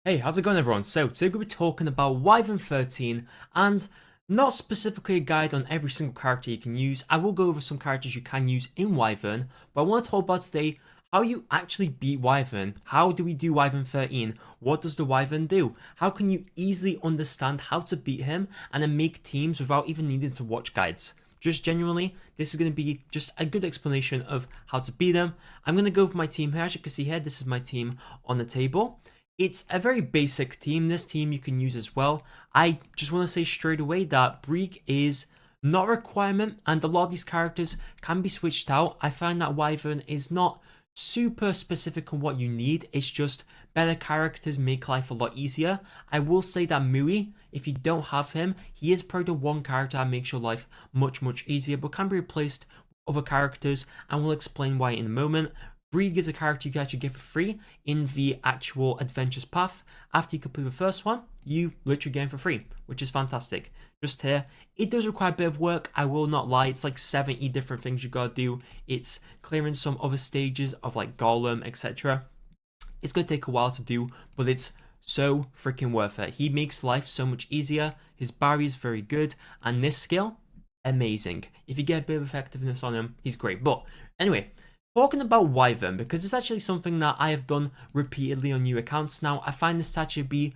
Hey, how's it going everyone? So today we're going to be talking about Wyvern 13 and not specifically a guide on every single character you can use. I will go over some characters you can use in Wyvern, but I want to talk about today how you actually beat Wyvern. How do we do Wyvern 13? What does the Wyvern do? How can you easily understand how to beat him and then make teams without even needing to watch guides? Just genuinely, this is going to be just a good explanation of how to beat them. I'm going to go over my team here. As you can see here, this is my team on the table. It's a very basic team. This team you can use as well. I just want to say straight away that Brig is not a requirement and a lot of these characters can be switched out. I find that Wyvern is not super specific on what you need. It's just better characters make life a lot easier. I will say that Mui, if you don't have him, he is probably the one character that makes your life much easier, but can be replaced with other characters, and we'll explain why in a moment. Brig is a character you can actually get for free in the actual adventures path. After you complete the first one, you literally get him for free, which is fantastic. Just here, it does require a bit of work, I will not lie. It's like 70 different things you gotta do. It's clearing some other stages of like Golem, etc. It's gonna take a while to do, but it's so freaking worth it. He makes life so much easier. His barrier is very good, and this skill, amazing. If you get a bit of effectiveness on him, he's great. But anyway, talking about Wyvern, because it's actually something that I have done repeatedly on new accounts now, I find this to actually be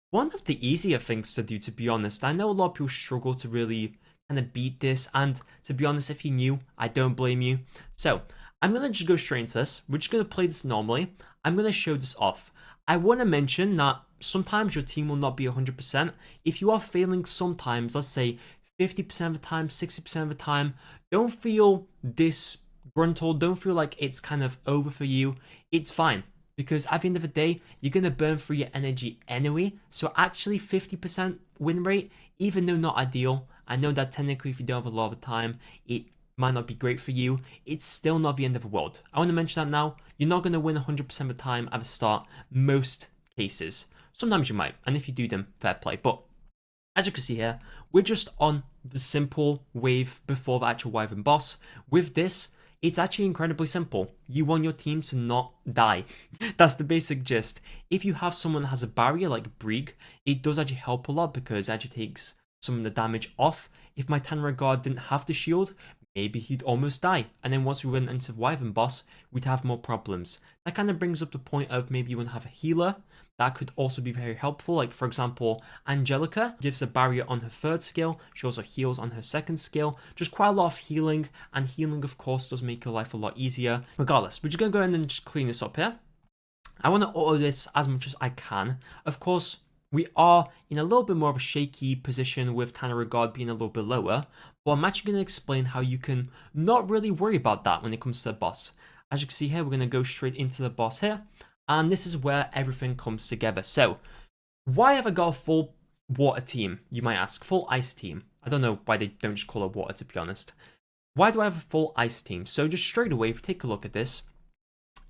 one of the easier things to do, to be honest. I know a lot of people struggle to really kind of beat this, and to be honest, if you're new, I don't blame you. So, I'm going to just go straight into this. We're just going to play this normally. I'm going to show this off. I want to mention that sometimes your team will not be 100%. If you are failing sometimes, let's say 50% of the time, 60% of the time, don't feel disgruntled, don't feel like it's kind of over for you. It's fine, because at the end of the day, you're going to burn through your energy anyway. So actually 50% win rate, even though not ideal, I know that technically if you don't have a lot of time, it might not be great for you. It's still not the end of the world. I want to mention that now. You're not going to win 100% of the time at the start, most cases. Sometimes you might, and if you do, then fair play. But as you can see here, we're just on the simple wave before the actual Wyvern boss. With this, it's actually incredibly simple. You want your team to not die. That's the basic gist. If you have someone that has a barrier like Brig, it does actually help a lot because it actually takes some of the damage off. If my Tanra guard didn't have the shield, maybe he'd almost die. And then once we went into the Wyvern boss, we'd have more problems. That kind of brings up the point of maybe you want to have a healer. That could also be very helpful. Like for example, Angelica gives a barrier on her third skill. She also heals on her second skill. Just quite a lot of healing. And healing of course does make your life a lot easier. Regardless, we're just going to go ahead and just clean this up here. I want to auto this as much as I can. Of course, we are in a little bit more of a shaky position with Tanner Guard being a little bit lower, but I'm actually going to explain how you can not really worry about that when it comes to the boss. As you can see here, we're going to go straight into the boss here, and this is where everything comes together. So, why have I got a full water team, you might ask? Full ice team. I don't know why they don't just call it water, to be honest. Why do I have a full ice team? So just straight away, if you take a look at this,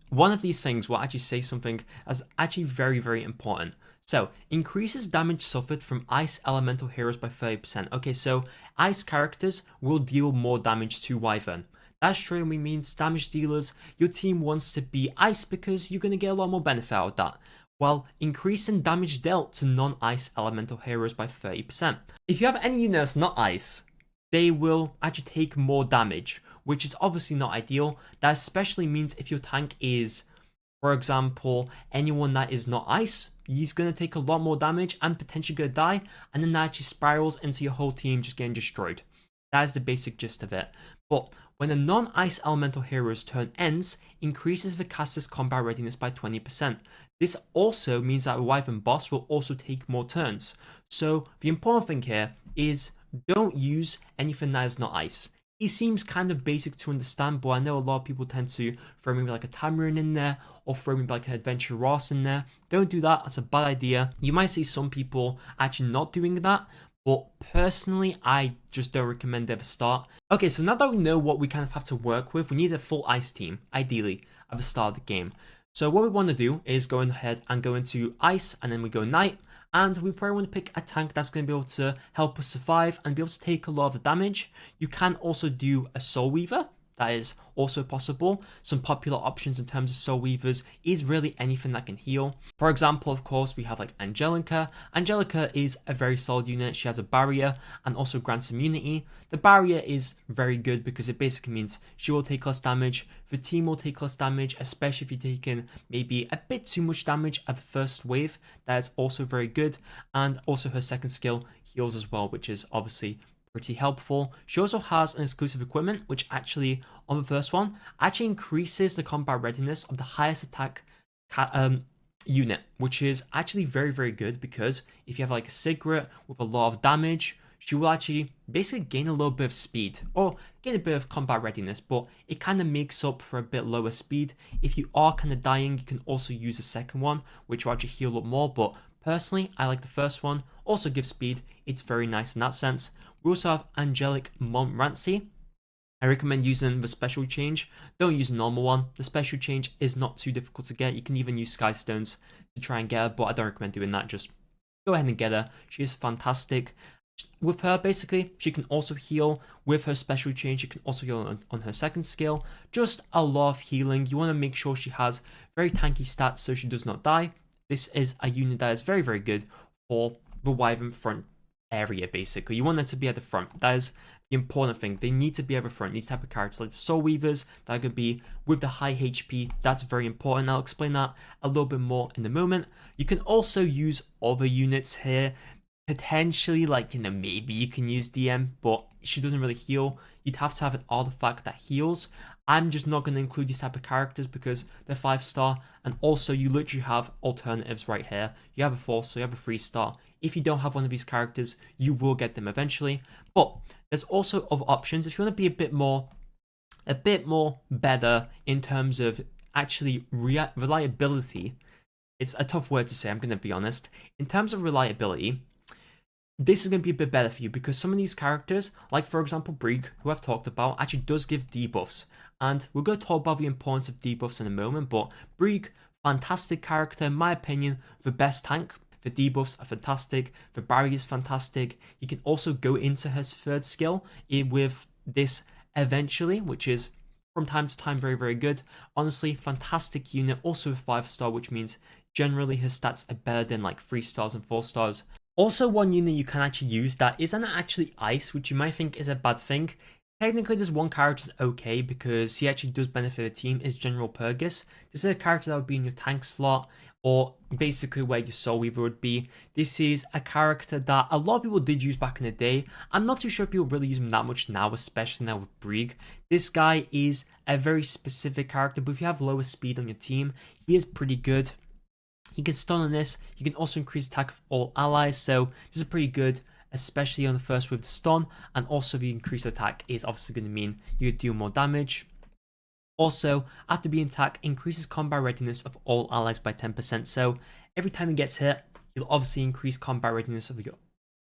one of these things will actually say something that's actually very important. So, increases damage suffered from ice elemental heroes by 30%. Okay, so ice characters will deal more damage to Wyvern. That straight away means damage dealers, your team wants to be ice because you're going to get a lot more benefit out of that. While increasing damage dealt to non-ice elemental heroes by 30%. If you have any unit that's not ice, they will actually take more damage, which is obviously not ideal. That especially means if your tank is, for example, anyone that is not ice, he's going to take a lot more damage and potentially going to die, and then that actually spirals into your whole team just getting destroyed. That is the basic gist of it. But when a non-ice elemental hero's turn ends, increases the caster's combat readiness by 20%. This also means that a Wyvern boss will also take more turns. So the important thing here is don't use anything that is not ice. It seems kind of basic to understand, but I know a lot of people tend to throw maybe like a Tamarin in there, or throw maybe like an Adventure Ross in there. Don't do that, that's a bad idea. You might see some people actually not doing that, but personally, I just don't recommend it at the start. Okay, so now that we know what we kind of have to work with, we need a full ice team, ideally, at the start of the game. So what we want to do is go ahead and go into ice, and then we go night. And we probably want to pick a tank that's going to be able to help us survive and be able to take a lot of the damage. You can also do a Soul Weaver. that is also possible. Some popular options in terms of Soul Weavers is really anything that can heal. For example, of course, we have like Angelica. Angelica is a very solid unit. She has a barrier and also grants immunity. The barrier is very good because it basically means she will take less damage. The team will take less damage, especially if you're taking maybe a bit too much damage at the first wave. That is also very good. And also her second skill heals as well, which is obviously pretty helpful. She also has an exclusive equipment, which actually, on the first one, actually increases the combat readiness of the highest attack unit, which is actually very, very good because if you have like a Sigrid with a lot of damage, she will actually basically gain a little bit of speed or gain a bit of combat readiness, but it kind of makes up for a bit lower speed. If you are kind of dying, you can also use the second one, which will actually heal up more, but personally, I like the first one. Also gives speed. It's very nice in that sense. We also have Angelic Montmorency. I recommend using the special change. Don't use a normal one. The special change is not too difficult to get. You can even use Sky Stones to try and get her, but I don't recommend doing that. Just go ahead and get her. She is fantastic. With her, basically, she can also heal with her special change. She can also heal on her second skill. Just a lot of healing. You want to make sure she has very tanky stats so she does not die. This is a unit that is very, very good for the Wyvern front area, basically. You want them to be at the front. That is the important thing. They need to be at the front. These type of characters, like the Soul Weavers, that are going to be with the high HP. That's very important. I'll explain that a little bit more in a moment. You can also use other units here. Potentially, like, maybe you can use DM, but she doesn't really heal. You'd have to have an artifact that heals. I'm just not going to include these type of characters because they're 5-star, and also you literally have alternatives right here. You have a 4-star, you have a 3-star. If you don't have one of these characters, you will get them eventually. But there's also other options. If you want to be a bit more better in terms of actually reliability, it's a tough word to say, I'm going to be honest. In terms of reliability, this is going to be a bit better for you because some of these characters, like for example Brig, who I've talked about, actually does give debuffs. And we're going to talk about the importance of debuffs in a moment, but Brig, fantastic character, in my opinion, the best tank. The debuffs are fantastic, the barrier is fantastic. You can also go into her third skill with this eventually, which is from time to time very, very good. Honestly, fantastic unit, also a 5-star, which means generally his stats are better than like 3-stars and 4-stars. Also, one unit you can actually use that isn't actually ice, which you might think is a bad thing. Technically, this one character is okay because he actually does benefit the team, is General Purgus. This is a character that would be in your tank slot, or basically where your Soul Weaver would be. This is a character that a lot of people did use back in the day. I'm not too sure if people really use him that much now, especially now with Brig. This guy is a very specific character, but if you have lower speed on your team, he is pretty good. He can stun on this. You can also increase attack of all allies, so this is pretty good, especially on the first with the stun, and also the increased attack is obviously going to mean you deal more damage. Also, after being attacked, increases combat readiness of all allies by 10%, so every time he gets hit, you'll obviously increase combat readiness of your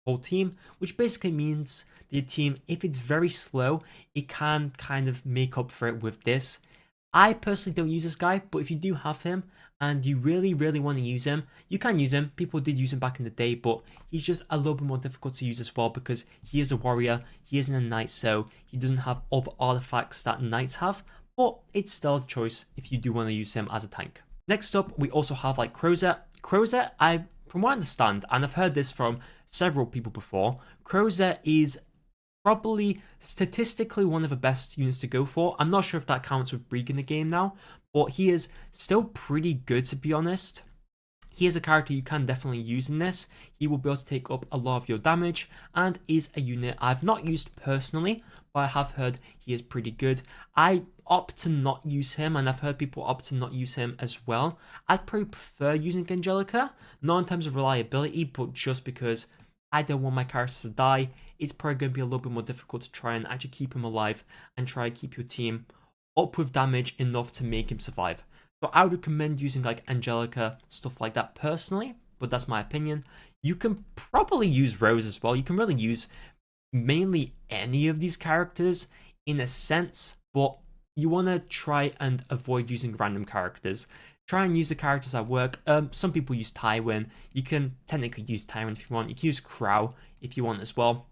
whole team, which basically means that your team, if it's very slow, it can kind of make up for it with this. I personally don't use this guy, but if you do have him and you really, really want to use him, you can use him. People did use him back in the day, but he's just a little bit more difficult to use as well because he is a warrior, he isn't a knight, so he doesn't have other artifacts that knights have, but it's still a choice if you do want to use him as a tank. Next up, we also have like Crozet. Crozet, from what I understand, and I've heard this from several people before, Crozet is probably statistically one of the best units to go for. I'm not sure if that counts with Brig in the game now, but he is still pretty good, to be honest. He is a character you can definitely use in this. He will be able to take up a lot of your damage and is a unit I've not used personally, but I have heard he is pretty good. I opt to not use him, and I've heard people opt to not use him as well. I'd probably prefer using Angelica, not in terms of reliability, but just because I don't want my characters to die. It's probably going to be a little bit more difficult to try and actually keep him alive and try and keep your team up with damage enough to make him survive. So I would recommend using like Angelica, stuff like that personally, but that's my opinion. You can probably use Rose as well. You can really use mainly any of these characters in a sense, but you want to try and avoid using random characters. Try and use the characters that work. Some people use Tywin. You can technically use Tywin if you want. You can use Crow if you want as well.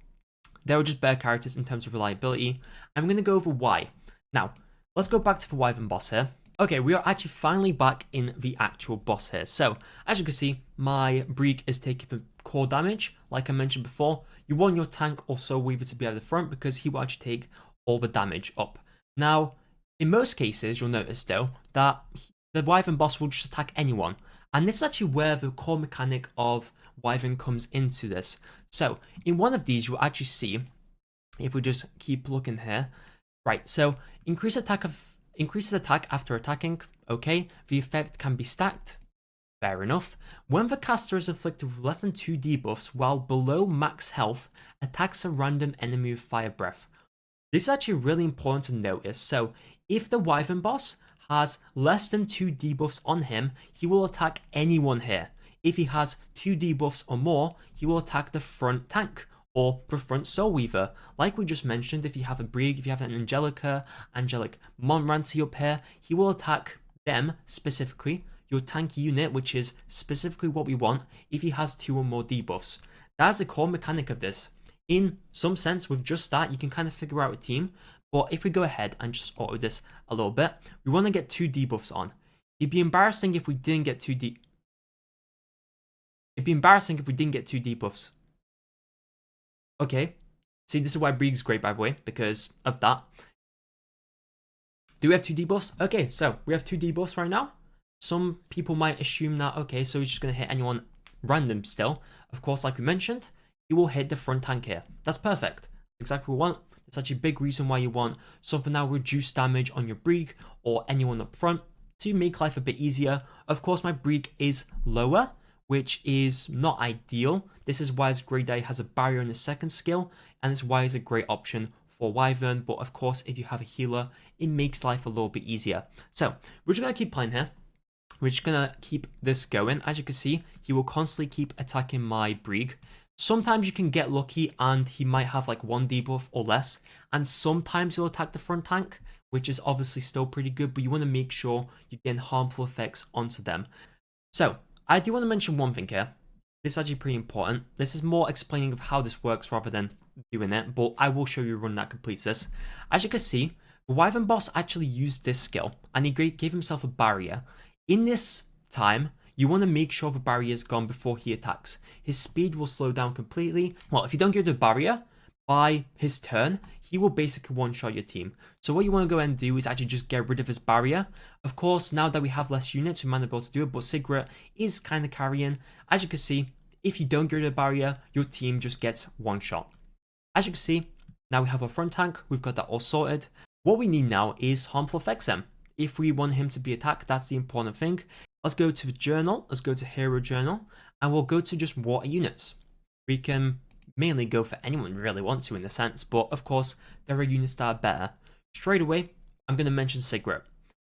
They're just better characters in terms of reliability. I'm going to go over why. Now, let's go back to the Wyvern boss here. Okay, we are actually finally back in the actual boss here. So, as you can see, my Breek is taking the core damage. Like I mentioned before, you want your tank or Soul Weaver to be at the front because he will actually take all the damage up. Now, in most cases, you'll notice though, that the Wyvern boss will just attack anyone. And this is actually where the core mechanic of Wyvern comes into this. So, in one of these, you'll actually see, if we just keep looking here, right, so increases attack after attacking, okay, the effect can be stacked, fair enough. When the caster is inflicted with less than 2 debuffs while below max health, attacks a random enemy with fire breath. This is actually really important to notice, so if the Wyvern boss has less than 2 debuffs on him, he will attack anyone here. If he has 2 debuffs or more, he will attack the front tank or the front Soul Weaver. Like we just mentioned, if you have a Breek, if you have an Angelic Montmorency up here, he will attack them specifically, your tank unit, which is specifically what we want, if he has 2 or more debuffs. That's the core mechanic of this. In some sense, with just that, you can kind of figure out a team, but if we go ahead and just auto this a little bit, we want to get 2 debuffs on. It'd be embarrassing if we didn't get 2 debuffs. Okay, see, this is why Breek's great, by the way, because of that. Do we have 2 debuffs? Okay, so we have 2 debuffs right now. Some people might assume that, okay, so he's just going to hit anyone random still. Of course, like we mentioned, he will hit the front tank here. That's perfect. Exactly what we want. That's actually a big reason why you want something that will reduce damage on your Breek or anyone up front to make life a bit easier. Of course, my Breek is lower, which is not ideal. This is why it's great that he has a barrier in his second skill, and it's why it's a great option for Wyvern. But of course, if you have a healer, it makes life a little bit easier. So we're just going to keep playing here. We're just going to keep this going. As you can see, he will constantly keep attacking my Breek. Sometimes you can get lucky and he might have like 1 debuff or less, and sometimes he'll attack the front tank, which is obviously still pretty good, but you want to make sure you're getting harmful effects onto them. So I do want to mention one thing here. This is actually pretty important. This is more explaining of how this works rather than doing it, but I will show you a run that completes this. As you can see, the Wyvern boss actually used this skill, and he gave himself a barrier. In this time, you want to make sure the barrier is gone before he attacks. His speed will slow down completely. Well, if you don't get the barrier, by his turn, he will basically one-shot your team. So what you want to go ahead and do is actually just get rid of his barrier. Of course, now that we have less units, we might not be able to do it, but Sigrid is kind of carrying. As you can see, if you don't get rid of the barrier, your team just gets one shot. As you can see, now we have our front tank. We've got that all sorted. What we need now is harmful effects then. If we want him to be attacked, that's the important thing. Let's go to the journal. Let's go to hero journal, and we'll go to just water units. We can mainly go for anyone we really want to in a sense, but of course, there are units that are better. Straight away, I'm going to mention Sigrid.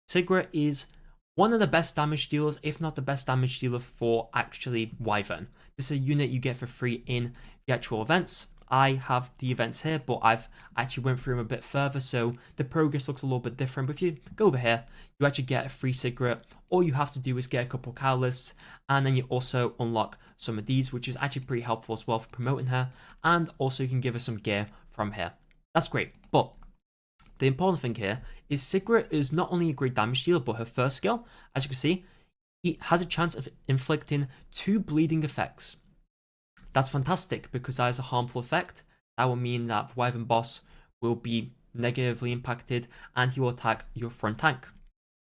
Sigrid is one of the best damage dealers, if not the best damage dealer for actually Wyvern. This is a unit you get for free in the actual events. I have the events here, but I've actually went through them a bit further, so the progress looks a little bit different. But if you go over here, you actually get a free Sigrid. All you have to do is get a couple catalysts, and then you also unlock some of these, which is actually pretty helpful as well for promoting her. And also you can give her some gear from here. That's great. But the important thing here is Sigrid is not only a great damage dealer, but her first skill, as you can see, it has a chance of inflicting 2 bleeding effects. That's fantastic because that is a harmful effect. That will mean that the Wyvern boss will be negatively impacted and he will attack your front tank.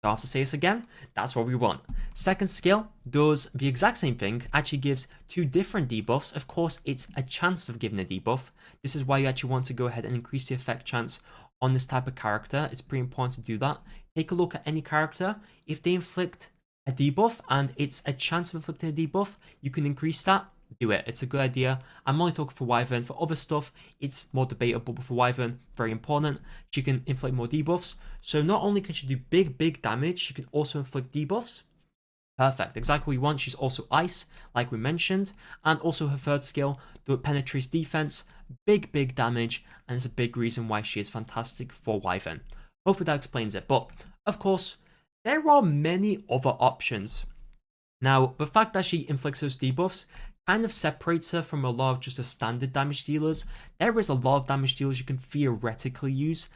Don't have to say this again, that's what we want. Second skill does the exact same thing, actually gives 2 different debuffs. Of course, it's a chance of giving a debuff. This is why you actually want to go ahead and increase the effect chance on this type of character. It's pretty important to do that. Take a look at any character. If they inflict a debuff and it's a chance of inflicting a debuff, you can increase that. Do it. It's a good idea. I'm only talking for Wyvern. For other stuff, it's more debatable, but for Wyvern, very important. She can inflict more debuffs. So not only can she do big damage, she can also inflict debuffs. Perfect. Exactly what you want. She's also ice, like we mentioned. And also her third skill, that penetrates defense. Big damage. And it's a big reason why she is fantastic for Wyvern. Hopefully that explains it. But, of course, there are many other options. Now, the fact that she inflicts those debuffs kind of separates her from a lot of just the standard damage dealers. There is a lot of damage dealers you can theoretically use.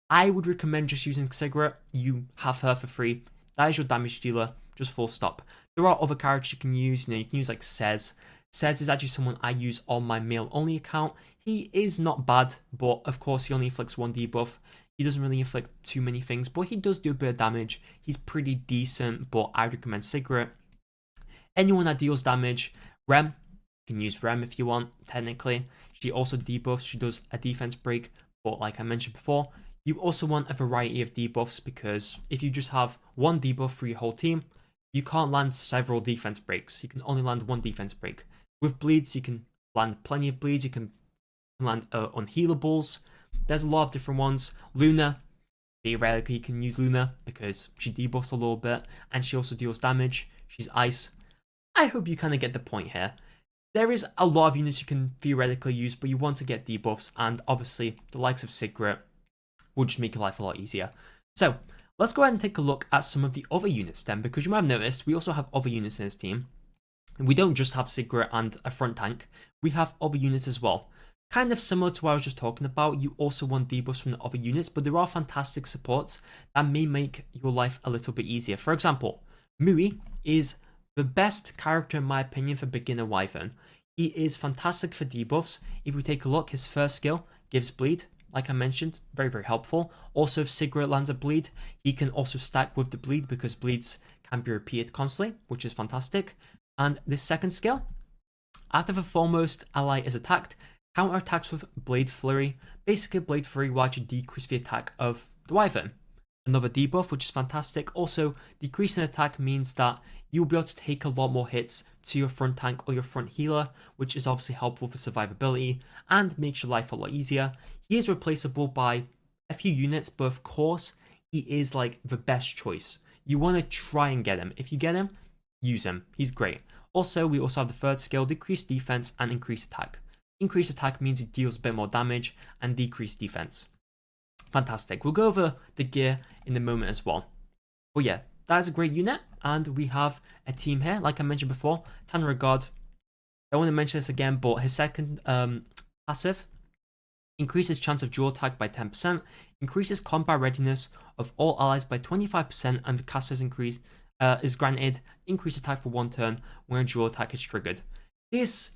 I would recommend just using Sigrid. You have her for free. That is your damage dealer, just full stop. There are other characters you can use. You can use like Sez. Sez is actually someone I use on my male only account. He is not bad, but of course he only inflicts 1 debuff. He doesn't really inflict too many things, but he does do a bit of damage. He's pretty decent, but I recommend Sigrid. Anyone that deals damage, Rem, you can use Rem if you want, technically. She also debuffs, she does a defense break, but like I mentioned before, you also want a variety of debuffs, because if you just have 1 debuff for your whole team, you can't land several defense breaks. You can only land 1 defense break. With bleeds, you can land plenty of bleeds. You can land unhealables. There's a lot of different ones. Luna, theoretically you can use Luna because she debuffs a little bit and she also deals damage. She's ice. I hope you kind of get the point here. There is a lot of units you can theoretically use, but you want to get debuffs, and obviously the likes of Sigrid will just make your life a lot easier. So let's go ahead and take a look at some of the other units then, because you might have noticed we also have other units in this team. And we don't just have Sigrid and a front tank, we have other units as well. Kind of similar to what I was just talking about, you also want debuffs from the other units, but there are fantastic supports that may make your life a little bit easier. For example, Mui is the best character in my opinion for beginner Wyvern. He is fantastic for debuffs. If we take a look, his first skill gives bleed. Like I mentioned, very, very helpful. Also, if Sigrid lands a bleed, he can also stack with the bleed because bleeds can be repeated constantly, which is fantastic. And this second skill, after the foremost ally is attacked, counter attacks with Blade Flurry. Basically, Blade Flurry will actually decrease the attack of the Wyvern. Another debuff, which is fantastic. Also, decreasing attack means that you'll be able to take a lot more hits to your front tank or your front healer, which is obviously helpful for survivability and makes your life a lot easier. He is replaceable by a few units, but of course, he is like the best choice. You want to try and get him. If you get him, use him. He's great. Also, we also have the third skill, decrease defense and increase attack. Increase attack means he deals a bit more damage, and decrease defense. Fantastic. We'll go over the gear in a moment as well. But yeah, that is a great unit, and we have a team here. Like I mentioned before, Tanner God. I want to mention this again, but his second passive increases chance of dual attack by 10%, increases combat readiness of all allies by 25%, and the caster's increase is granted increased attack for 1 turn when a dual attack is triggered. This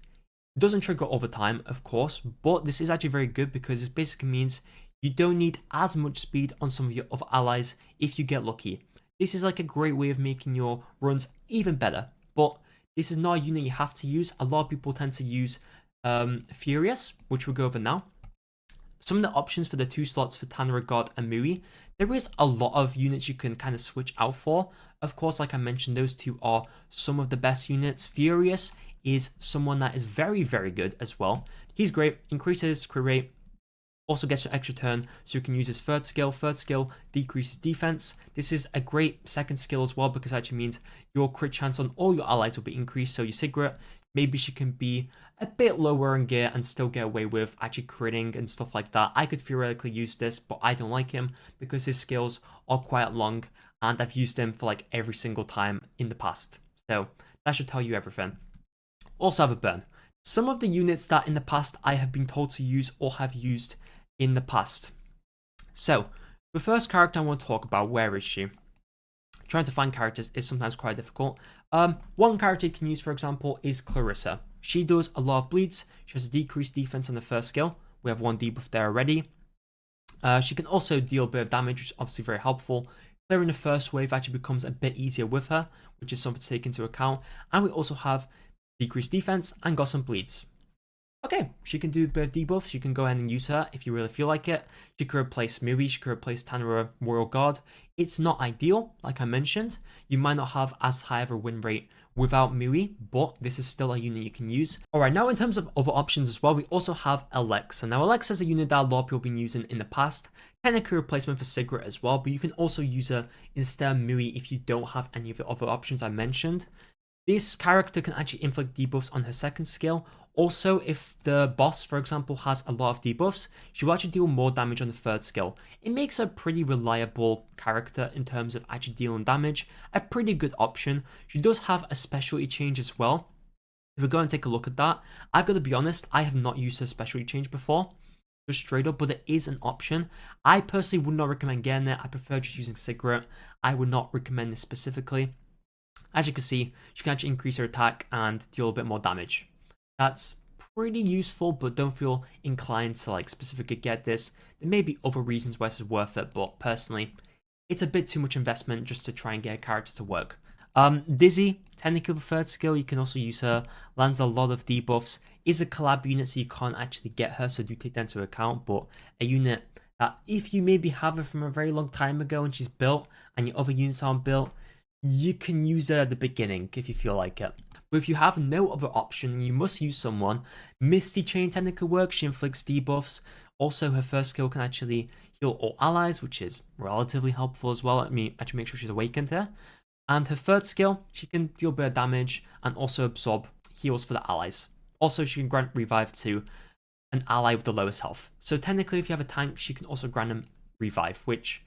doesn't trigger all the time, of course, but this is actually very good because this basically means you don't need as much speed on some of your other allies if you get lucky. This is like a great way of making your runs even better, but this is not a unit you have to use. A lot of people tend to use Furious, which we'll go over now. Some of the options for the 2 slots for Tanner God and Mui, there is a lot of units you can kind of switch out for. Of course, like I mentioned, those 2 are some of the best units. Furious is someone that is very, very good as well. He's great, increases crit rate, also gets an extra turn, so you can use his third skill. Third skill decreases defense. This is a great second skill as well because it actually means your crit chance on all your allies will be increased. So your Sigrid, maybe she can be a bit lower in gear and still get away with actually critting and stuff like that. I could theoretically use this, but I don't like him because his skills are quite long and I've used him for like every single time in the past. So that should tell you everything. Also have a burn. Some of the units that in the past I have been told to use or have used in the past. So the first character I want to talk about, where is she? Trying to find characters is sometimes quite difficult. One character you can use, for example, is Clarissa. She does a lot of bleeds. She has a decreased defense on the first skill. We have 1 debuff there already. She can also deal a bit of damage, which is obviously very helpful. Clearing the first wave actually becomes a bit easier with her, which is something to take into account. And we also have decreased defense and got some bleeds. Okay, she can do a bit of debuffs. You can go ahead and use her if you really feel like it. She could replace Mui, she could replace Tanner Royal Guard. It's not ideal, like I mentioned. You might not have as high of a win rate without Mui, but this is still a unit you can use. Alright, now in terms of other options as well, we also have Alexa. Now Alexa is a unit that a lot of people have been using in the past. Technically a replacement for Sigrid as well, but you can also use her instead of Mui if you don't have any of the other options I mentioned. This character can actually inflict debuffs on her second skill. Also, if the boss, for example, has a lot of debuffs, she will actually deal more damage on the third skill. It makes her a pretty reliable character in terms of actually dealing damage. A pretty good option. She does have a specialty change as well. If we go and take a look at that, I've got to be honest, I have not used her specialty change before. just straight up, but it is an option. I personally would not recommend getting it. I prefer just using Sigret. I would not recommend this specifically. As you can see, she can actually increase her attack and deal a bit more damage. That's pretty useful, but don't feel inclined to like specifically get this. There may be other reasons why this is worth it, but personally, it's a bit too much investment just to try and get a character to work. Dizzy, technically the third skill, you can also use her, lands a lot of debuffs, is a collab unit so you can't actually get her, so do take that into account, but a unit that if you maybe have her from a very long time ago and she's built and your other units aren't built, you can use her at the beginning if you feel like it. But if you have no other option, you must use someone. Misty Chain technically works, she inflicts debuffs. Also, her first skill can actually heal all allies, which is relatively helpful as well. Let me actually make sure she's awakened here. And her third skill, she can deal a bit of damage and also absorb heals for the allies. Also, she can grant revive to an ally with the lowest health. So technically, if you have a tank, she can also grant him revive, which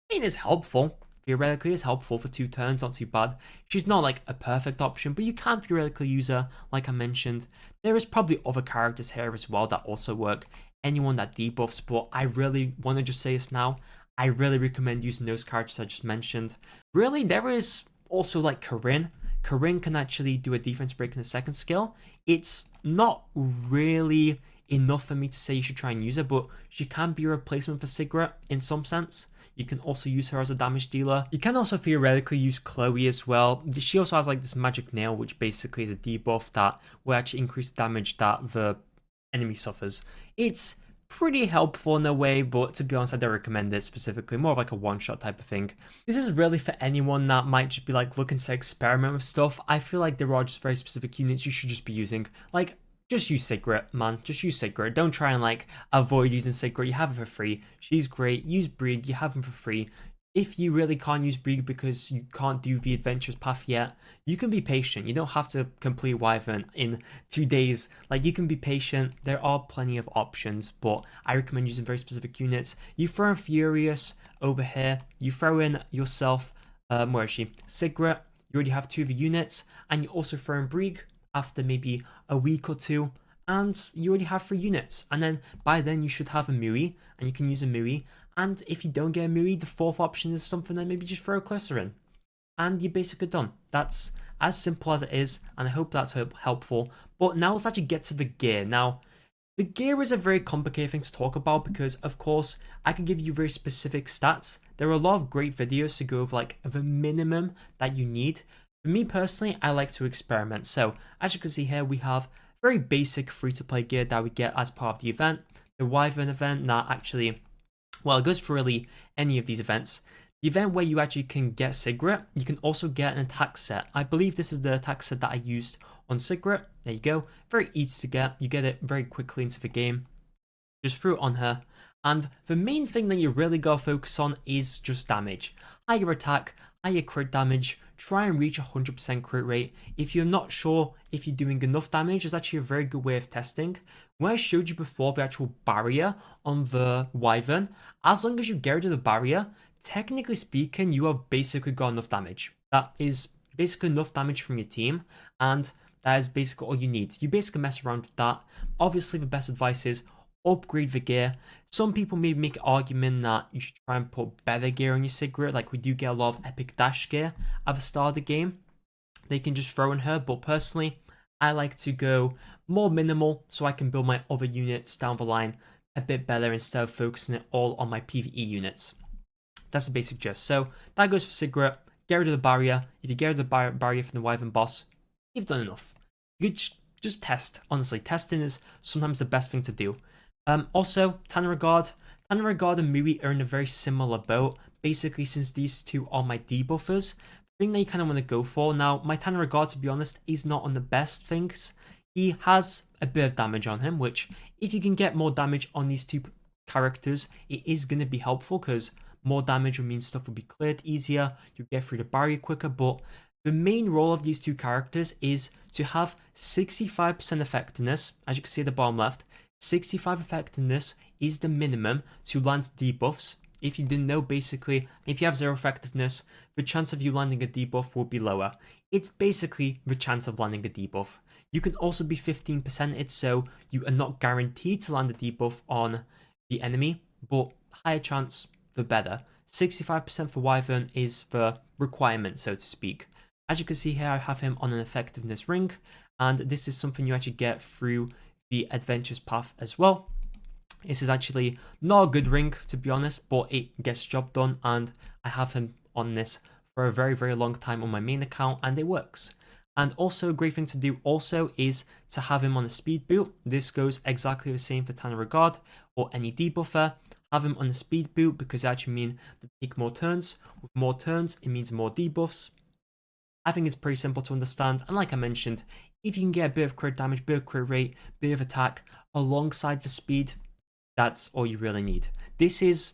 I mean is helpful. Theoretically is helpful for 2 turns, not too bad. She's not like a perfect option, but you can theoretically use her, like I mentioned. There is probably other characters here as well that also work. Anyone that debuffs, but I really want to just say this now. I really recommend using those characters I just mentioned. Really, there is also like Corinne. Corinne can actually do a defense break in the second skill. It's not really enough for me to say you should try and use her, but she can be a replacement for Sigret in some sense. You can also use her as a damage dealer. You can also theoretically use Chloe as well. She also has like this magic nail, which basically is a debuff that will actually increase the damage that the enemy suffers. It's pretty helpful in a way, but to be honest, I don't recommend it specifically. More of like a one-shot type of thing. This is really for anyone that might just be like looking to experiment with stuff. I feel like there are just very specific units you should just be using. Like, just use Sigret, man. Just use Sigret. Don't try and like avoid using Sigret. You have her for free. She's great. Use Brig. You have them for free. If you really can't use Brig because you can't do the adventurous path yet, you can be patient. You don't have to complete Wyvern in 2 days. Like, you can be patient. There are plenty of options, but I recommend using very specific units. You throw in Furious over here. You throw in yourself, where is she? Sigret. You already have 2 of the units, and you also throw in Brig after maybe a week or 2, and you already have 3 units. And then by then you should have a Mui, and you can use a Mui. And if you don't get a Mui, the 4th option is something that maybe just throw a cluster in. And you're basically done. That's as simple as it is, and I hope that's helpful. But now let's actually get to the gear. Now, the gear is a very complicated thing to talk about because, of course, I can give you very specific stats. There are a lot of great videos to go over like the minimum that you need. For me personally, I like to experiment. So as you can see here, we have very basic free-to-play gear that we get as part of the event. The Wyvern event, not actually, well, it goes for really any of these events. The event where you actually can get Sigret, you can also get an attack set. I believe this is the attack set that I used on Sigret. There you go. Very easy to get. You get it very quickly into the game. Just throw it on her. And the main thing that you really gotta focus on is just damage. Higher attack, higher crit damage, try and reach 100% crit rate. If you're not sure if you're doing enough damage, it's actually a very good way of testing. When I showed you before the actual barrier on the Wyvern, as long as you get rid of the barrier, technically speaking, you have basically got enough damage. That is basically enough damage from your team, and that is basically all you need. You basically mess around with that. Obviously, the best advice is upgrade the gear. Some people may make an argument that you should try and put better gear on your Sigret, like we do get a lot of epic dash gear at the start of the game. They can just throw in her, but personally, I like to go more minimal so I can build my other units down the line a bit better instead of focusing it all on my PvE units. That's the basic gist. So that goes for Sigret. Get rid of the barrier. If you get rid of the barrier from the Wyvern boss, you've done enough. You could just test. Honestly, testing is sometimes the best thing to do. Also, Tanner Regard and Mui are in a very similar boat. Basically, since these two are my debuffers, the thing that you kind of want to go for. Now, my Tanner Regard, to be honest, is not on the best things. He has a bit of damage on him, which if you can get more damage on these 2 characters, it is going to be helpful because more damage would mean stuff will be cleared easier, you get through the barrier quicker, but the main role of these 2 characters is to have 65% effectiveness. As you can see at the bottom left, 65 effectiveness is the minimum to land debuffs. If you didn't know, basically, if you have 0 effectiveness, the chance of you landing a debuff will be lower. It's basically the chance of landing a debuff. You can also be 15%ed, so you are not guaranteed to land a debuff on the enemy, but higher chance, the better. 65% for Wyvern is the requirement, so to speak. As you can see here, I have him on an effectiveness ring, and this is something you actually get through the adventures path as well. This is actually not a good ring, to be honest, but it gets the job done, and I have him on this for a very, very long time on my main account, and it works. And also a great thing to do also is to have him on a speed boot. This goes exactly the same for Tanner Regard or any debuffer. Have him on a speed boot because it actually means to take more turns. With more turns, it means more debuffs. I think it's pretty simple to understand, and like I mentioned, if you can get a bit of crit damage, bit of crit rate, bit of attack alongside the speed, that's all you really need. This is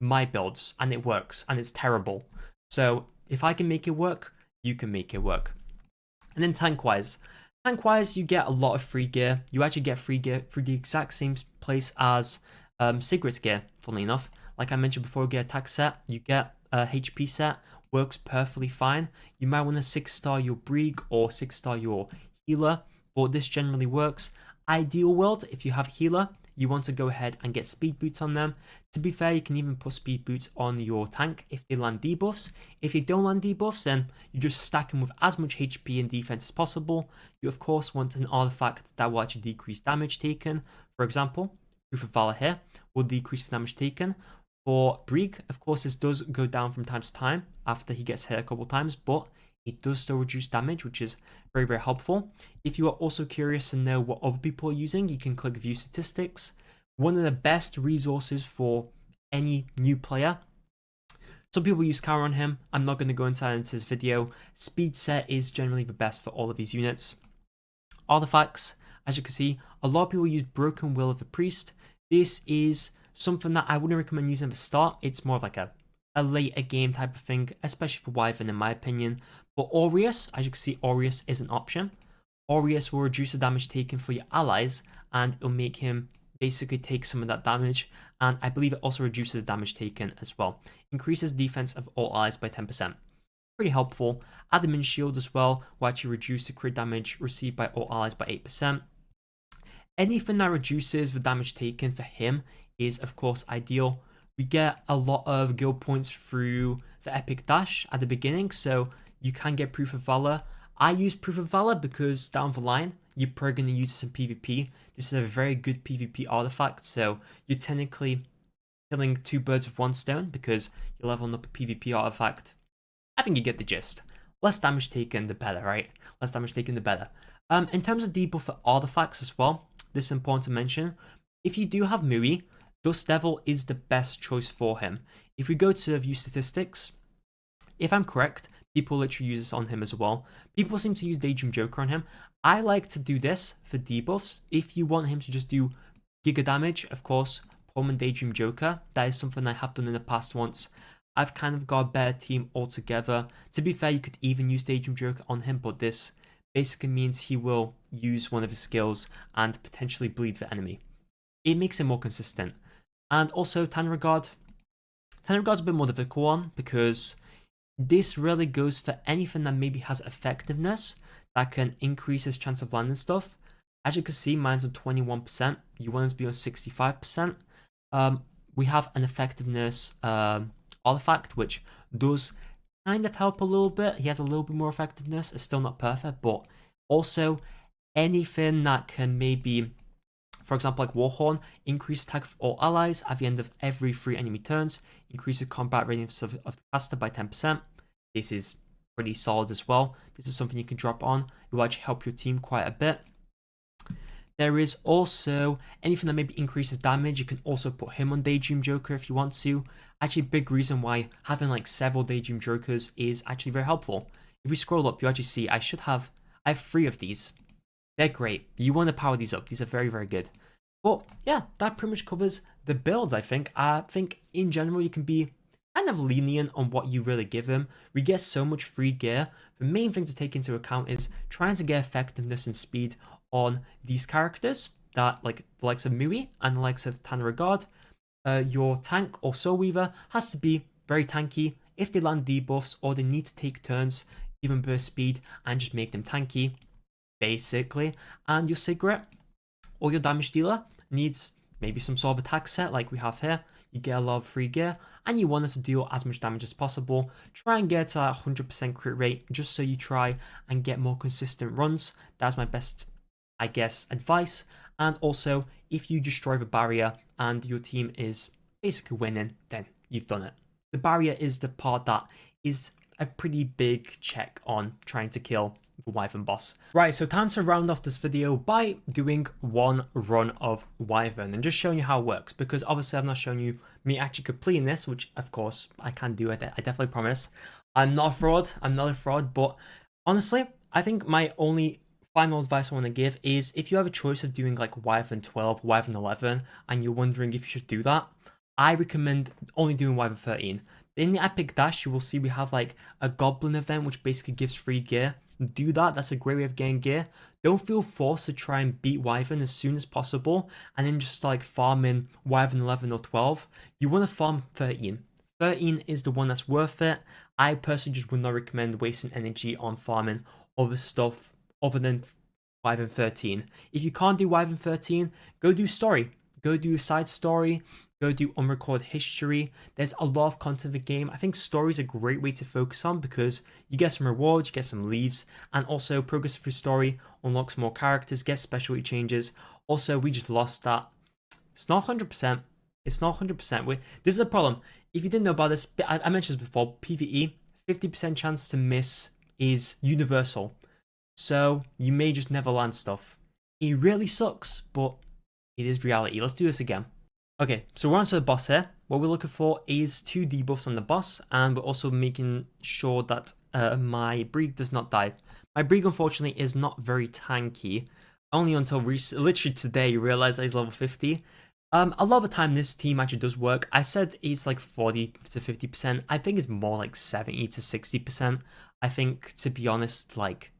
my builds, and it works, and it's terrible. So if I can make it work, you can make it work. And then tank-wise, you get a lot of free gear. You actually get free gear through the exact same place as Sigrid's gear, funnily enough. Like I mentioned before, you get attack set, you get a HP set, works perfectly fine. You might want to 6-star your Brig or 6-star your healer, but this generally works. Ideal world, if you have healer, you want to go ahead and get speed boots on them. To be fair, you can even put speed boots on your tank if they land debuffs. If they don't land debuffs, then you just stack them with as much HP and defense as possible. You of course want an artifact that will actually decrease damage taken. For example, Proof of Valor here will decrease damage taken. For Brig, of course, this does go down from time to time after he gets hit a couple times, but it does still reduce damage, which is very, very helpful. If you are also curious to know what other people are using, you can click View Statistics. One of the best resources for any new player. Some people use Cower on him. I'm not going to go into that into this video. Speed set is generally the best for all of these units. Artifacts, as you can see, a lot of people use Broken Will of the Priest. This is something that I wouldn't recommend using at the start. It's more of like a later game type of thing, especially for Wyvern in my opinion. But Aureus, as you can see, Aureus is an option. Aureus will reduce the damage taken for your allies, and it'll make him basically take some of that damage. And I believe it also reduces the damage taken as well. Increases defense of all allies by 10%. Pretty helpful. Adamant Shield as well will actually reduce the crit damage received by all allies by 8%. Anything that reduces the damage taken for him is of course ideal. We get a lot of guild points through the Epic Dash at the beginning, so you can get Proof of Valor. I use Proof of Valor because down the line, you're probably going to use this in PvP. This is a very good PvP artifact, so you're technically killing two birds with one stone because you're leveling up a PvP artifact. I think you get the gist. Less damage taken, the better, right? Less damage taken, the better. In terms of debuff for artifacts as well, this is important to mention. If you do have Mui, Dust Devil is the best choice for him. If we go to View Statistics, if I'm correct, people literally use this on him as well. People seem to use Daydream Joker on him. I like to do this for debuffs. If you want him to just do giga damage, of course, put him in Daydream Joker. That is something I have done in the past once. I've kind of got a better team altogether. To be fair, you could even use Daydream Joker on him, but this basically means he will use one of his skills and potentially bleed the enemy. It makes him more consistent. And also Tanner Regard. Tanner Regard's a bit more difficult one because this really goes for anything that maybe has effectiveness that can increase his chance of landing stuff. As you can see, mine's on 21%. You want it to be on 65%. We have an effectiveness artifact, which does kind of help a little bit. He has a little bit more effectiveness. It's still not perfect, but also anything that can maybe, for example, like Warhorn, increase attack of all allies at the end of every 3 enemy turns, increases combat radius of the caster by 10%. This is pretty solid as well. This is something you can drop on. It will actually help your team quite a bit. There is also anything that maybe increases damage. You can also put him on Daydream Joker if you want to. Actually, a big reason why having like several Daydream Jokers is actually very helpful. If we scroll up, you actually see I have 3 of these. They're great. You want to power these up. These are very, very good. But yeah, that pretty much covers the builds, I think. I think in general, you can be kind of lenient on what you really give him. We get so much free gear. The main thing to take into account is trying to get effectiveness and speed on these characters that like the likes of Mui and the likes of Tanner Regard. Your tank or Soul Weaver has to be very tanky. If they land debuffs or they need to take turns, give them burst speed and just make them tanky. basically, and your Cigarette or your damage dealer needs maybe some sort of attack set like we have here. You get a lot of free gear, and you want us to deal as much damage as possible. Try and get to that 100% crit rate, just so you try and get more consistent runs. That's my best, I guess, advice. And also, if you destroy the barrier and your team is basically winning, then you've done it. The barrier is the part that is a pretty big check on trying to kill the Wyvern boss. Right, so time to round off this video by doing one run of Wyvern and just showing you how it works, because obviously I've not shown you me actually completing this, which of course I can do it. I definitely promise. I'm not a fraud, but honestly, I think my only final advice I want to give is if you have a choice of doing like Wyvern 12, Wyvern 11, and you're wondering if you should do that, I recommend only doing Wyvern 13. In the Epic Dash, you will see we have like a Goblin event, which basically gives free gear. Do that, that's a great way of getting gear. Don't feel forced to try and beat Wyvern as soon as possible, and then just like farming Wyvern 11 or 12. You want to farm 13. 13 is the one that's worth it. I personally just would not recommend wasting energy on farming other stuff other than Wyvern 13. If you can't do Wyvern 13, go do story. Go do a side story. Go do unrecorded history. There's a lot of content in the game. I think story is a great way to focus on because you get some rewards, you get some leaves, and also progress through story unlocks more characters, gets specialty changes. Also, we just lost that. It's not 100%. It's not 100%. This is the problem. If you didn't know about this, I mentioned this before, PvE, 50% chance to miss is universal. So you may just never land stuff. It really sucks, but it is reality. Let's do this again. Okay, so we're on to the boss here. What we're looking for is 2 debuffs on the boss, and we're also making sure that my Brig does not die. My Brig, unfortunately, is not very tanky. Only until literally today you realize that he's level 50. A lot of the time this team actually does work. I said it's like 40 to 50%. I think it's more like 70 to 60%. I think, to be honest, like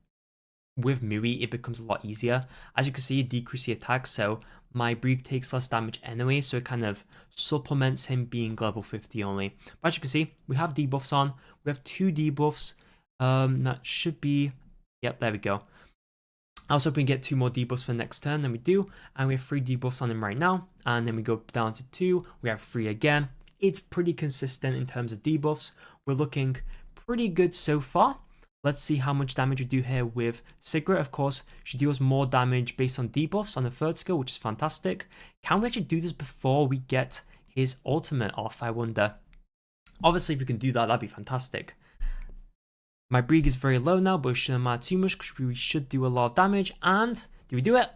with Mui, it becomes a lot easier. As you can see, it decreases the attack, so my Brig takes less damage anyway, so it kind of supplements him being level 50 only. But as you can see, we have debuffs on. We have 2 debuffs. That should be... Yep, there we go. I was hoping we get 2 more debuffs for the next turn, than we do. And we have 3 debuffs on him right now. And then we go down to 2. We have 3 again. It's pretty consistent in terms of debuffs. We're looking pretty good so far. Let's see how much damage we do here with Cigarette. Of course, she deals more damage based on debuffs on the 3rd skill, which is fantastic. Can we actually do this before we get his ultimate off, I wonder? Obviously, if we can do that, that'd be fantastic. My Brig is very low now, but it shouldn't matter too much because we should do a lot of damage. And did we do it?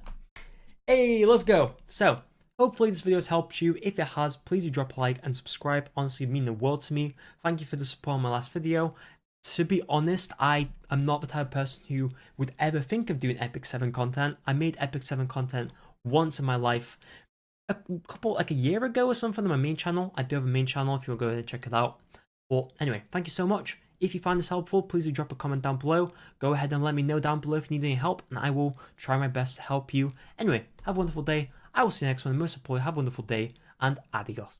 Hey, let's go. So, hopefully this video has helped you. If it has, please do drop a like and subscribe. Honestly, it means the world to me. Thank you for the support on my last video. To be honest, I am not the type of person who would ever think of doing Epic 7 content. I made Epic 7 content once in my life, like a year ago or something on my main channel. I do have a main channel if you want to go ahead and check it out. But anyway, thank you so much. If you find this helpful, please do drop a comment down below. Go ahead and let me know down below if you need any help, and I will try my best to help you. Anyway, have a wonderful day. I will see you next one. Most importantly, have a wonderful day, and adios.